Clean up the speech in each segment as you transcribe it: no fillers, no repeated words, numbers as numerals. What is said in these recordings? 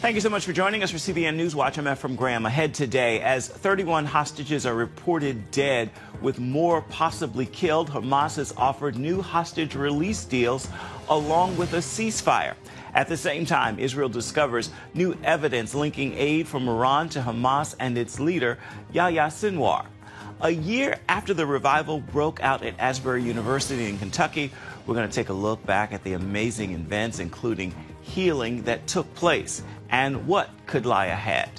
Thank you so much for joining us for CBN NewsWatch. I'm Ephraim Graham. Ahead today, as 31 hostages are reported dead, with more possibly killed, Hamas has offered new hostage release deals along with a ceasefire. At the same time, Israel discovers new evidence linking aid from Iran to Hamas and its leader, Yahya Sinwar. A year after the revival broke out at Asbury University in Kentucky, we're going to take a look back at the amazing events, including healing that took place and what could lie ahead.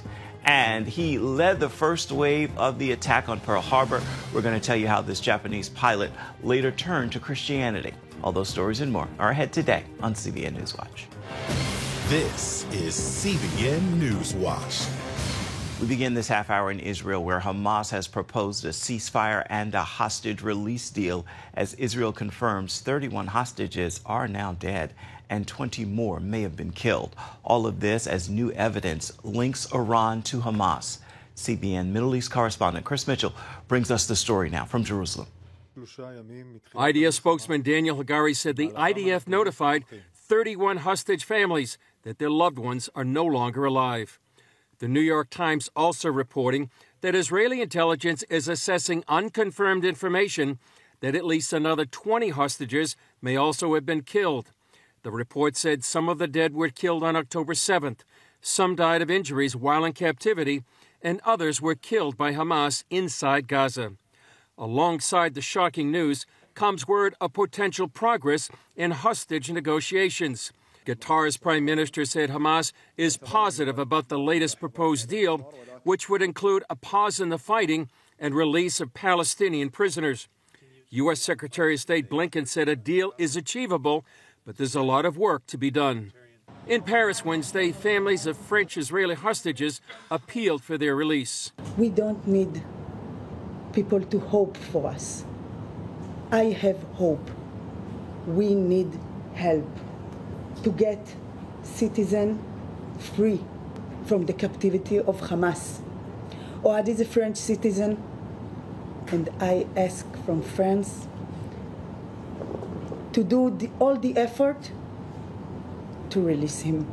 And he led the first wave of the attack on Pearl Harbor. We're going to tell you how this Japanese pilot later turned to Christianity. All those stories and more are ahead today on CBN NewsWatch. This is CBN NewsWatch. We begin this half hour in Israel, where Hamas has proposed a ceasefire and a hostage release deal, as Israel confirms 31 hostages are now dead and 20 more may have been killed. All of this as new evidence links Iran to Hamas. CBN Middle East correspondent Chris Mitchell brings us the story now from Jerusalem. IDF spokesman Daniel Hagari said the IDF notified 31 hostage families that their loved ones are no longer alive. The New York Times also reporting that Israeli intelligence is assessing unconfirmed information that at least another 20 hostages may also have been killed. The report said some of the dead were killed on October 7th, some died of injuries while in captivity, and others were killed by Hamas inside Gaza. Alongside the shocking news comes word of potential progress in hostage negotiations. Qatar's prime minister said Hamas is positive about the latest proposed deal, which would include a pause in the fighting and release of Palestinian prisoners. U.S. Secretary of State Blinken said a deal is achievable, but there's a lot of work to be done. In Paris Wednesday, families of French-Israeli hostages appealed for their release. We don't need people to hope for us. I have hope. We need help to get citizens free from the captivity of Hamas. Oad is a French citizen, and I ask from France to do all the effort to release him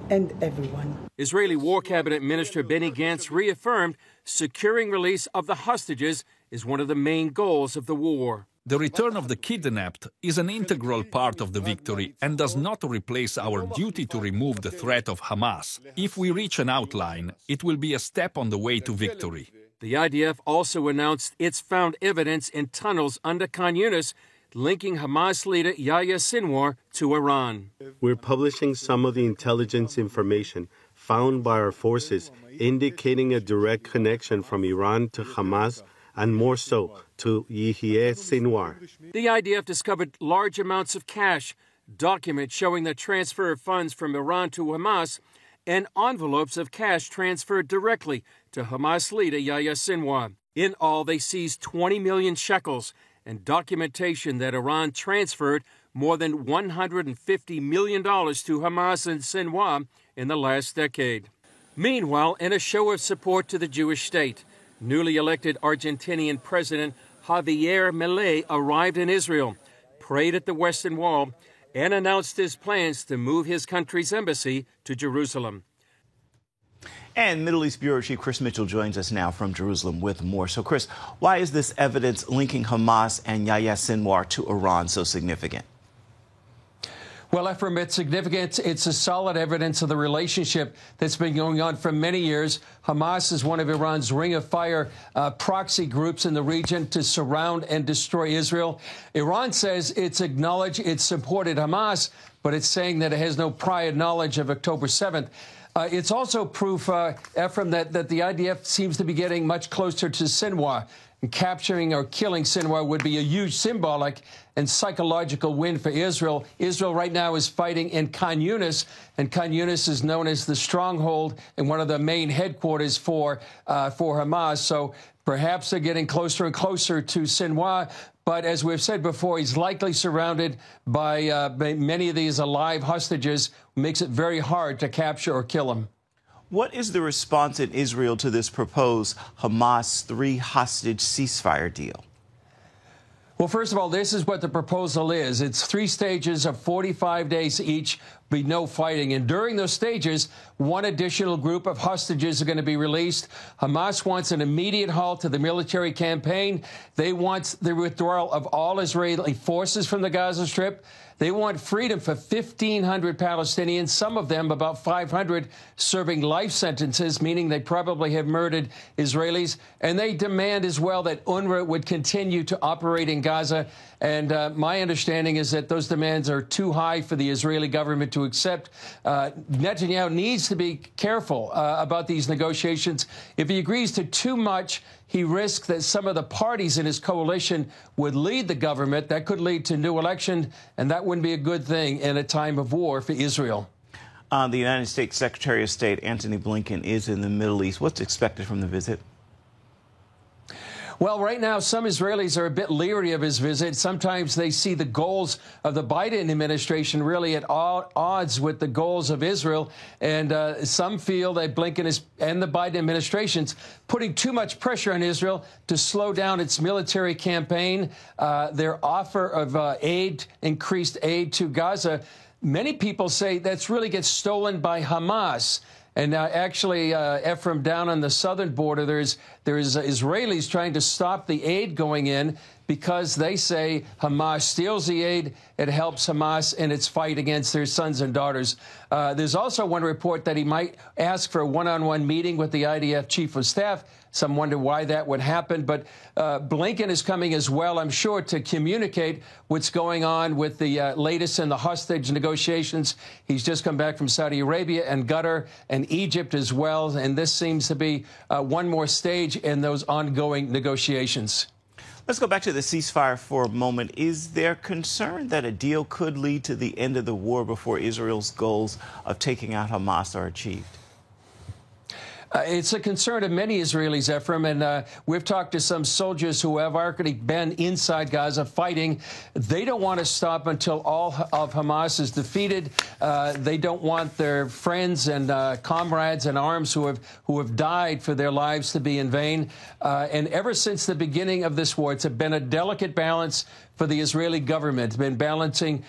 and everyone. Israeli War Cabinet Minister Benny Gantz reaffirmed securing release of the hostages is one of the main goals of the war. The return of the kidnapped is an integral part of the victory and does not replace our duty to remove the threat of Hamas. If we reach an outline, it will be a step on the way to victory. The IDF also announced it's found evidence in tunnels under Khan Yunis linking Hamas leader Yahya Sinwar to Iran. We're publishing some of the intelligence information found by our forces indicating a direct connection from Iran to Hamas, and more so to Yahya Sinwar. The IDF discovered large amounts of cash, documents showing the transfer of funds from Iran to Hamas, and envelopes of cash transferred directly to Hamas leader Yahya Sinwar. In all, they seized 20 million shekels and documentation that Iran transferred more than $150 million to Hamas and Sinwar in the last decade. Meanwhile, in a show of support to the Jewish state, newly elected Argentinian President Javier Milei arrived in Israel, prayed at the Western Wall, and announced his plans to move his country's embassy to Jerusalem. And Middle East Bureau Chief Chris Mitchell joins us now from Jerusalem with more. So, Chris, why is this evidence linking Hamas and Yahya Sinwar to Iran so significant? Well, Ephraim, it's significant. It's a solid evidence of the relationship that's been going on for many years. Hamas is one of Iran's ring of fire proxy groups in the region to surround and destroy Israel. Iran says it's acknowledged it's supported Hamas, but it's saying that it has no prior knowledge of October 7th. It's also proof, Ephraim, that the IDF seems to be getting much closer to Sinwar. And capturing or killing Sinwar would be a huge symbolic and psychological win for Israel. Israel right now is fighting in Khan Yunis, and Khan Yunis is known as the stronghold and one of the main headquarters for Hamas. So perhaps they're getting closer and closer to Sinwar. But as we've said before, he's likely surrounded by many of these alive hostages, makes it very hard to capture or kill him. What is the response in Israel to this proposed Hamas 3 hostage ceasefire deal? Well, first of all, this is what the proposal is. It's 3 stages of 45 days each. be no fighting. And during those stages, one additional group of hostages are going to be released. Hamas wants an immediate halt to the military campaign. They want the withdrawal of all Israeli forces from the Gaza Strip. They want freedom for 1,500 Palestinians, some of them, about 500, serving life sentences, meaning they probably have murdered Israelis. And they demand as well that UNRWA would continue to operate in Gaza. And my understanding is that those demands are too high for the Israeli government to accept. Netanyahu needs to be careful about these negotiations. If he agrees to too much, he risks that some of the parties in his coalition would lead the government. That could lead to a new election, and that wouldn't be a good thing in a time of war for Israel. The United States Secretary of State Antony Blinken is in the Middle East. What's expected from the visit? Well, right now, some Israelis are a bit leery of his visit. Sometimes they see the goals of the Biden administration really at odds with the goals of Israel. And some feel that Blinken is, and the Biden administration's putting too much pressure on Israel to slow down its military campaign. Their offer of increased aid to Gaza, many people say that's really gets stolen by Hamas. And actually, Ephraim, down on the southern border, there's Israelis trying to stop the aid going in because they say Hamas steals the aid. It helps Hamas in its fight against their sons and daughters. There's also one report that he might ask for a one-on-one meeting with the IDF chief of staff. Some wonder why that would happen. But Blinken is coming as well, I'm sure, to communicate what's going on with the latest in the hostage negotiations. He's just come back from Saudi Arabia and Qatar and Egypt as well. And this seems to be one more stage in those ongoing negotiations. Let's go back to the ceasefire for a moment. Is there concern that a deal could lead to the end of the war before Israel's goals of taking out Hamas are achieved? It's a concern of many Israelis, Ephraim, and we've talked to some soldiers who have already been inside Gaza fighting. They don't want to stop until all of Hamas is defeated. They don't want their friends and comrades in arms who have died for their lives to be in vain. And ever since the beginning of this war, it's been a delicate balance for the Israeli government. It's been balancing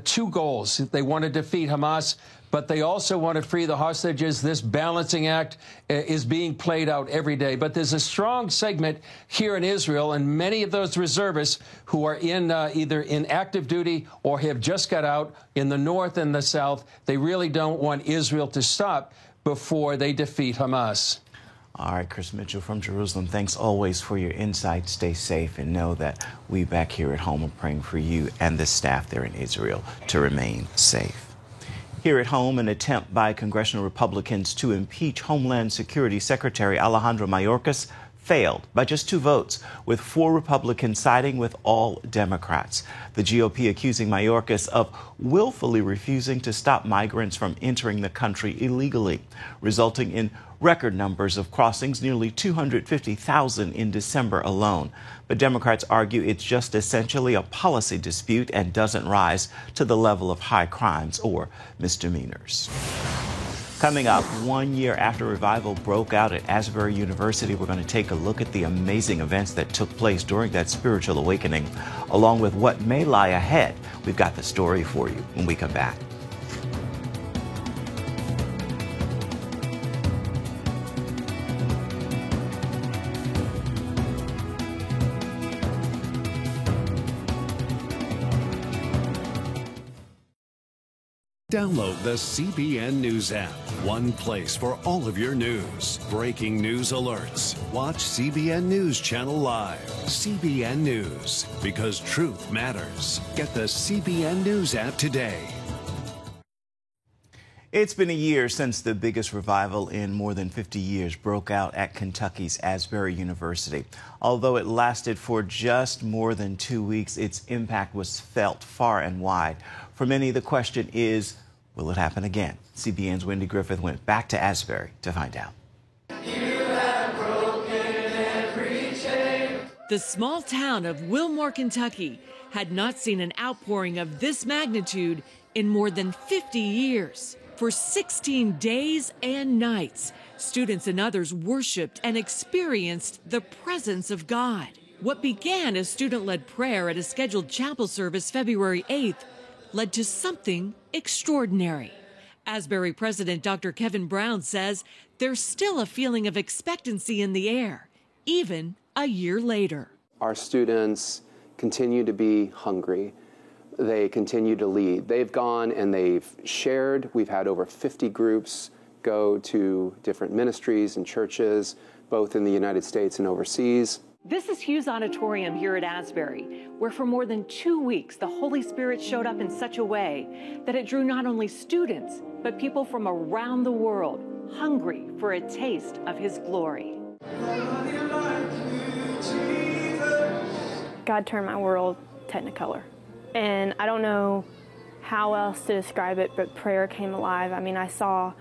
two goals. They want to defeat Hamas, but they also want to free the hostages. This balancing act is being played out every day. But there's a strong segment here in Israel, and many of those reservists who are in either in active duty or have just got out in the north and the south, they really don't want Israel to stop before they defeat Hamas. All right, Chris Mitchell from Jerusalem, thanks always for your insight. Stay safe and know that we back here at home are praying for you and the staff there in Israel to remain safe. Here at home, an attempt by Congressional Republicans to impeach Homeland Security Secretary Mayorkas failed by just 2 votes, with 4 Republicans siding with all Democrats. The GOP accusing Mayorkas of willfully refusing to stop migrants from entering the country illegally, resulting in record numbers of crossings, nearly 250,000 in December alone. But Democrats argue it's just essentially a policy dispute and doesn't rise to the level of high crimes or misdemeanors. Coming up, 1 year after revival broke out at Asbury University, we're going to take a look at the amazing events that took place during that spiritual awakening, along with what may lie ahead. We've got the story for you when we come back. Download the CBN News app. One place for all of your news. Breaking news alerts. Watch CBN News Channel Live. CBN News. Because truth matters. Get the CBN News app today. It's been a year since the biggest revival in more than 50 years broke out at Kentucky's Asbury University. Although it lasted for just more than 2 weeks, its impact was felt far and wide. For many, the question is, will it happen again? CBN's Wendy Griffith went back to Asbury to find out. The small town of Wilmore, Kentucky, had not seen an outpouring of this magnitude in more than 50 years. For 16 days and nights, students and others worshiped and experienced the presence of God. What began as student-led prayer at a scheduled chapel service February 8th led to something extraordinary. Asbury President Dr. Kevin Brown says there's still a feeling of expectancy in the air, even a year later. Our students continue to be hungry. They continue to lead. They've gone and they've shared. We've had over 50 groups go to different ministries and churches, both in the United States and overseas. This is Hughes Auditorium here at Asbury, where for more than 2 weeks, the Holy Spirit showed up in such a way that it drew not only students, but people from around the world, hungry for a taste of His glory. God turned my world technicolor. And I don't know how else to describe it, but prayer came alive. I mean, I saw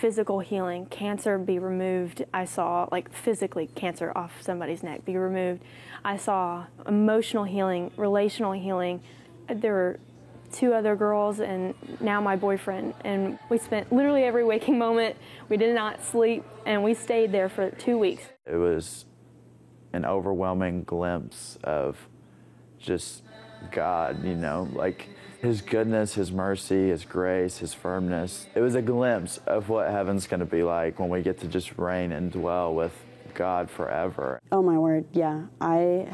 physical healing, cancer be removed. I saw, like, physically cancer off somebody's neck be removed. I saw emotional healing, relational healing. There were 2 other girls and now my boyfriend, and we spent literally every waking moment. We did not sleep, and we stayed there for 2 weeks. It was an overwhelming glimpse of just God, you know, like His goodness, His mercy, His grace, His firmness. It was a glimpse of what heaven's going to be like when we get to just reign and dwell with God forever. Oh my word, yeah. I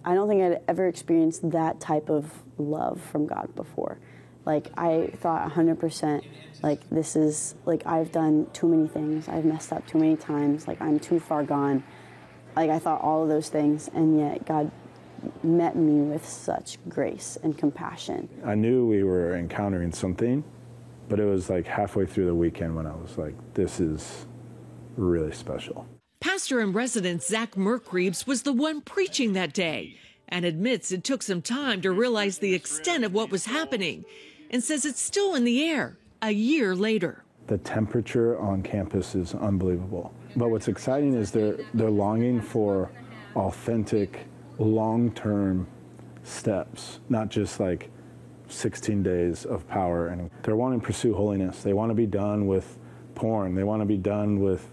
don't think I'd ever experienced that type of love from God before. Like, I thought 100%, like, this is, like, I've done too many things. I've messed up too many times. Like, I'm too far gone. Like, I thought all of those things, and yet God met me with such grace and compassion. I knew we were encountering something, but it was like halfway through the weekend when I was like, this is really special. Pastor in residence Zach Merkreebs was the one preaching that day and admits it took some time to realize the extent of what was happening and says it's still in the air a year later. The temperature on campus is unbelievable. But what's exciting is they're longing for authentic, long-term steps, not just like 16 days of power. And they're wanting to pursue holiness. They want to be done with porn. They want to be done with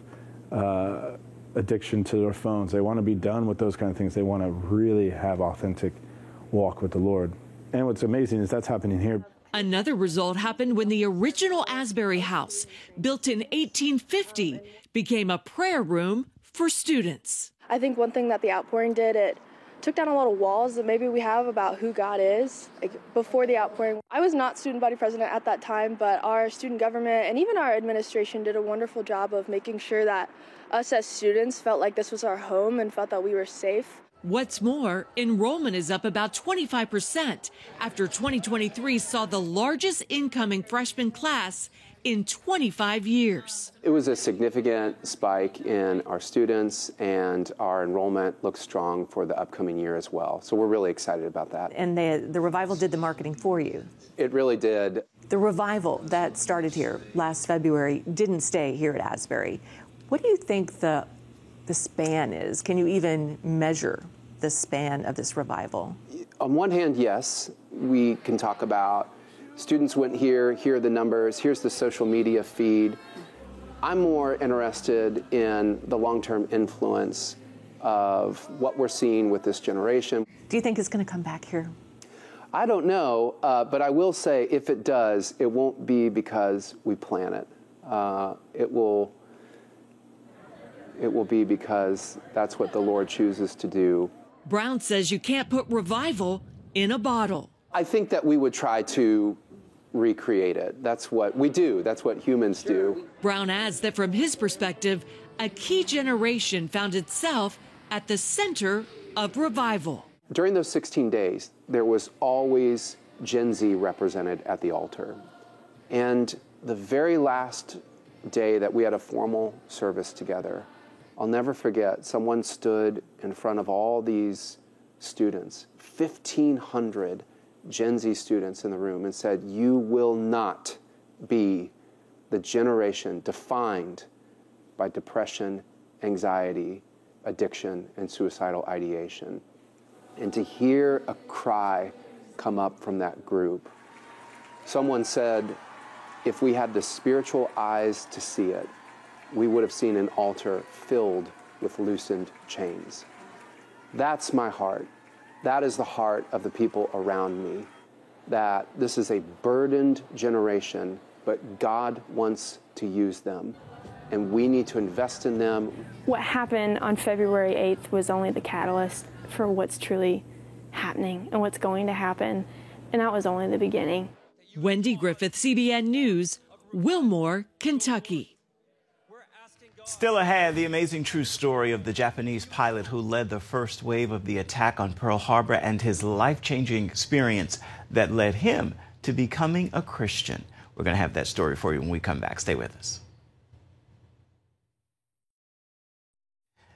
addiction to their phones. They want to be done with those kind of things. They want to really have authentic walk with the Lord. And what's amazing is that's happening here. Another result happened when the original Asbury house, built in 1850, became a prayer room for students. I think one thing that the outpouring did, it took down a lot of walls that maybe we have about who God is. Like, before the outpouring, I was not student body president at that time, but our student government and even our administration did a wonderful job of making sure that us as students felt like this was our home and felt that we were safe. What's more, enrollment is up about 25% after 2023 saw the largest incoming freshman class in 25 years. It was a significant spike in our students, and our enrollment looks strong for the upcoming year as well. So we're really excited about that. And the revival did the marketing for you. It really did. The revival that started here last February didn't stay here at Asbury. What do you think the span is? Can you even measure the span of this revival? On one hand, yes, we can talk about students went here are the numbers, here's the social media feed. I'm more interested in the long-term influence of what we're seeing with this generation. Do you think it's going to come back here? I don't know, but I will say if it does, it won't be because we plan it. It will be because that's what the Lord chooses to do. Brown says you can't put revival in a bottle. I think that we would try to recreate it. That's what we do. That's what humans do. Brown adds that from his perspective, a key generation found itself at the center of revival. During those 16 days, there was always Gen Z represented at the altar. And the very last day that we had a formal service together, I'll never forget, someone stood in front of all these students, 1,500 Gen Z students in the room, and said, "You will not be the generation defined by depression, anxiety, addiction, and suicidal ideation." And to hear a cry come up from that group, someone said, if we had the spiritual eyes to see it, we would have seen an altar filled with loosened chains. That's my heart. That is the heart of the people around me, that this is a burdened generation, but God wants to use them, and we need to invest in them. What happened on February 8th was only the catalyst for what's truly happening and what's going to happen, and that was only the beginning. Wendy Griffith, CBN News, Wilmore, Kentucky. Still ahead, the amazing true story of the Japanese pilot who led the first wave of the attack on Pearl Harbor and his life-changing experience that led him to becoming a Christian. We're going to have that story for you when we come back. Stay with us.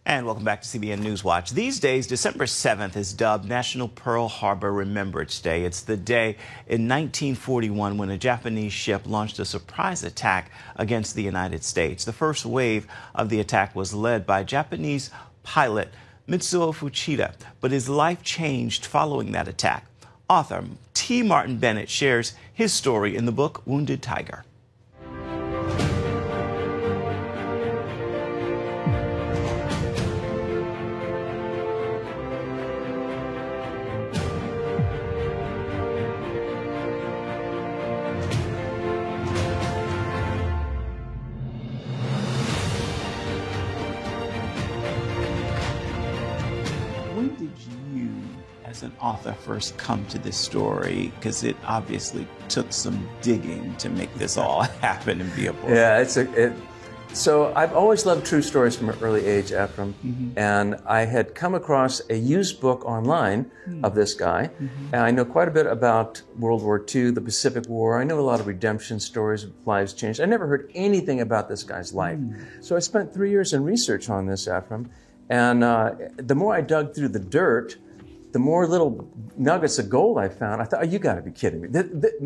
And welcome back to CBN NewsWatch. These days, December 7th is dubbed National Pearl Harbor Remembrance Day. It's the day in 1941 when a Japanese ship launched a surprise attack against the United States. The first wave of the attack was led by Japanese pilot Mitsuo Fuchida, but his life changed following that attack. Author T. Martin Bennett shares his story in the book Wounded Tiger. When did you, as an author, first come to this story? Because it obviously took some digging to make this all happen and be a book. Yeah, so I've always loved true stories from an early age, Ephraim, and I had come across a used book online of this guy, and I know quite a bit about World War II, the Pacific War. I know a lot of redemption stories, lives changed. I never heard anything about this guy's life. So I spent 3 years in research on this, Ephraim, and the more I dug through the dirt, the more little nuggets of gold I found. I thought, oh, you got to be kidding me.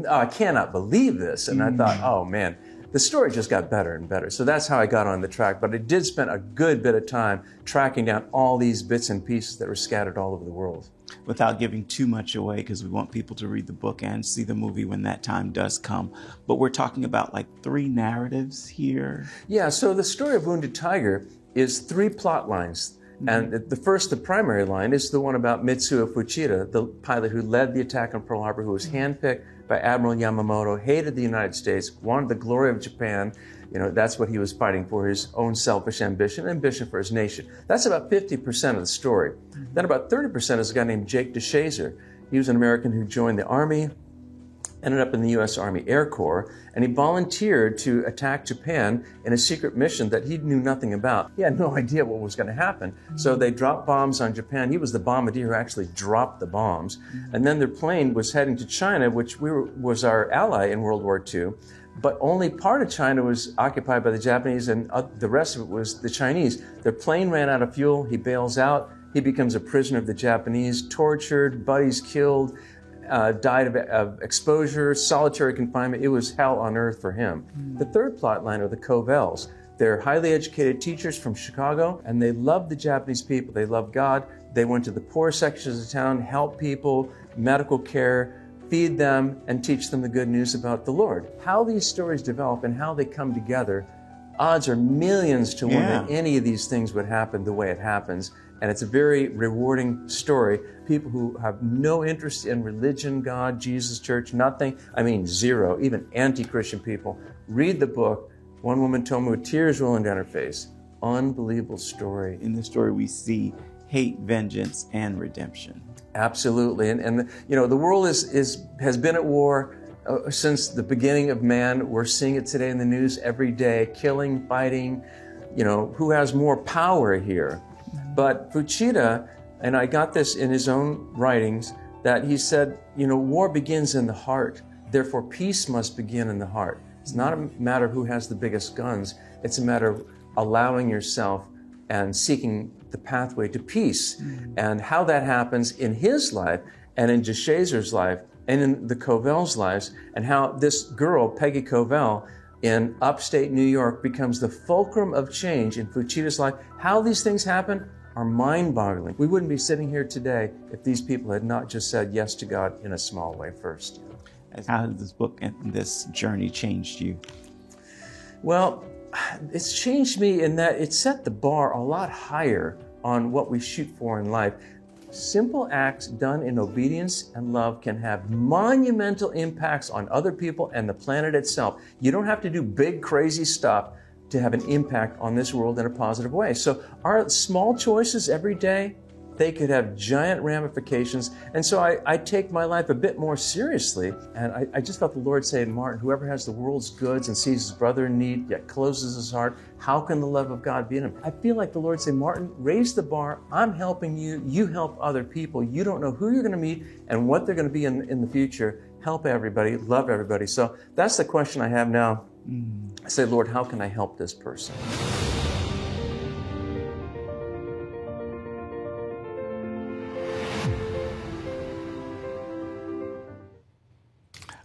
I cannot believe this. And I thought, oh, man, the story just got better and better. So that's how I got on the track. But I did spend a good bit of time tracking down all these bits and pieces that were scattered all over the world. Without giving too much away, because we want people to read the book and see the movie when that time does come. But we're talking about like 3 narratives here. Yeah, so the story of Wounded Tiger is 3 plot lines. And the primary line is the one about Mitsuo Fuchida, the pilot who led the attack on Pearl Harbor, who was handpicked by Admiral Yamamoto, hated the United States, wanted the glory of Japan. You know, that's what he was fighting for, his own selfish ambition for his nation. That's about 50% of the story. Then about 30% is a guy named Jake DeShazer. He was an American who joined the Army, ended up in the U.S. Army Air Corps, and he volunteered to attack Japan in a secret mission that he knew nothing about. He had no idea what was going to happen. So they dropped bombs on Japan. He was the bombardier who actually dropped the bombs. And then their plane was heading to China, which was our ally in World War II. But only part of China was occupied by the Japanese, and the rest of it was the Chinese. Their plane ran out of fuel. He bails out. He becomes a prisoner of the Japanese, tortured, buddies killed. Died of exposure, solitary confinement. It was hell on earth for him. The third plot line are the Covels. They're highly educated teachers from Chicago, and they love the Japanese people. They love God. They went to the poor sections of town, help people, medical care, feed them, and teach them the good news about the Lord. How these stories develop and how they come together, odds are millions to 1 that any of these things would happen the way it happens. And it's a very rewarding story. People who have no interest in religion, God, Jesus, church, nothing, I mean zero, even anti-Christian people, read the book. One woman told me with tears rolling down her face, unbelievable story. In the story we see hate, vengeance, and redemption. Absolutely. And you know, the world has been at war since the beginning of man. We're seeing it today in the news every day, killing, fighting, you know, who has more power here? But Fuchida, and I got this in his own writings, that he said, you know, war begins in the heart. Therefore, peace must begin in the heart. It's not a matter of who has the biggest guns. It's a matter of allowing yourself and seeking the pathway to peace. And how that happens in his life and in DeShazer's life and in the Covels' lives, and how this girl, Peggy Covell, in upstate New York becomes the fulcrum of change in Fuchida's life. How these things happen are mind-boggling. We wouldn't be sitting here today if these people had not just said yes to God in a small way first. How has this book and this journey changed you? Well, it's changed me in that it set the bar a lot higher on what we shoot for in life. simple acts done in obedience and love can have monumental impacts on other people and the planet itself. You don't have to do big, crazy stuff to have an impact on this world in a positive way. So our small choices every day, they could have giant ramifications. And so I take my life a bit more seriously. And I just felt the Lord say, Martin, whoever has the world's goods and sees his brother in need, yet closes his heart, how can the love of God be in him? I feel like the Lord say, Martin, raise the bar. I'm helping you. You help other people. You don't know who you're going to meet and what they're going to be in the future. Help everybody. Love everybody. So that's the question I have now. I say, Lord, how can I help this person?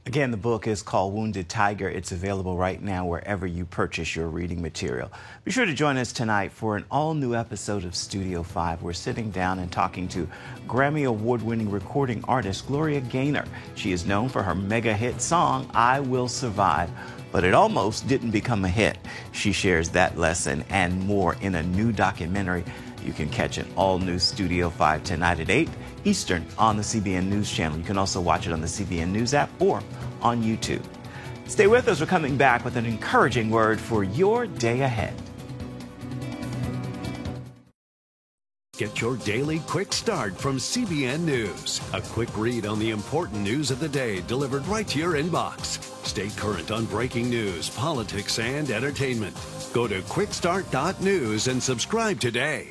Again, the book is called Wounded Tiger. It's available right now wherever you purchase your reading material. Be sure to join us tonight for an all-new episode of Studio 5. We're sitting down and talking to Grammy Award-winning recording artist Gloria Gaynor. She is known for her mega hit song, I Will Survive, but it almost didn't become a hit. She shares that lesson and more in a new documentary. You can catch an all-new Studio 5 tonight at 8 Eastern on the CBN News channel. You can also watch it on the CBN News app or on YouTube. Stay with us. We're coming back with an encouraging word for your day ahead. Get your daily quick start from CBN News. A quick read on the important news of the day delivered right to your inbox. Stay current on breaking news, politics, and entertainment. Go to quickstart.news and subscribe today.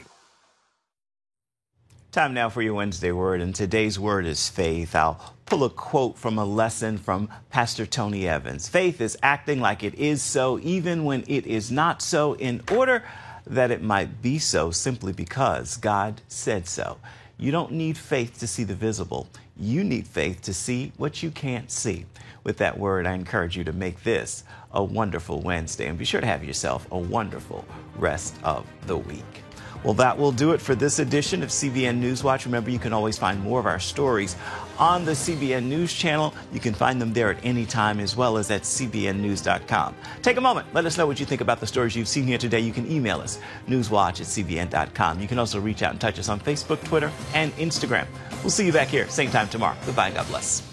Time now for your Wednesday word, and today's word is faith. I'll pull a quote from a lesson from Pastor Tony Evans. Faith is acting like it is so, even when it is not so, in order that it might be so, simply because God said so. You don't need faith to see the visible. You need faith to see what you can't see. With that word, I encourage you to make this a wonderful Wednesday, and be sure to have yourself a wonderful rest of the week. Well, that will do it for this edition of CBN NewsWatch. Remember, you can always find more of our stories on the CBN News channel. You can find them there at any time, as well as at cbnnews.com. Take a moment. Let us know what you think about the stories you've seen here today. You can email us, newswatch@cbn.com. You can also reach out and touch us on Facebook, Twitter, and Instagram. We'll see you back here, same time tomorrow. Goodbye. God bless.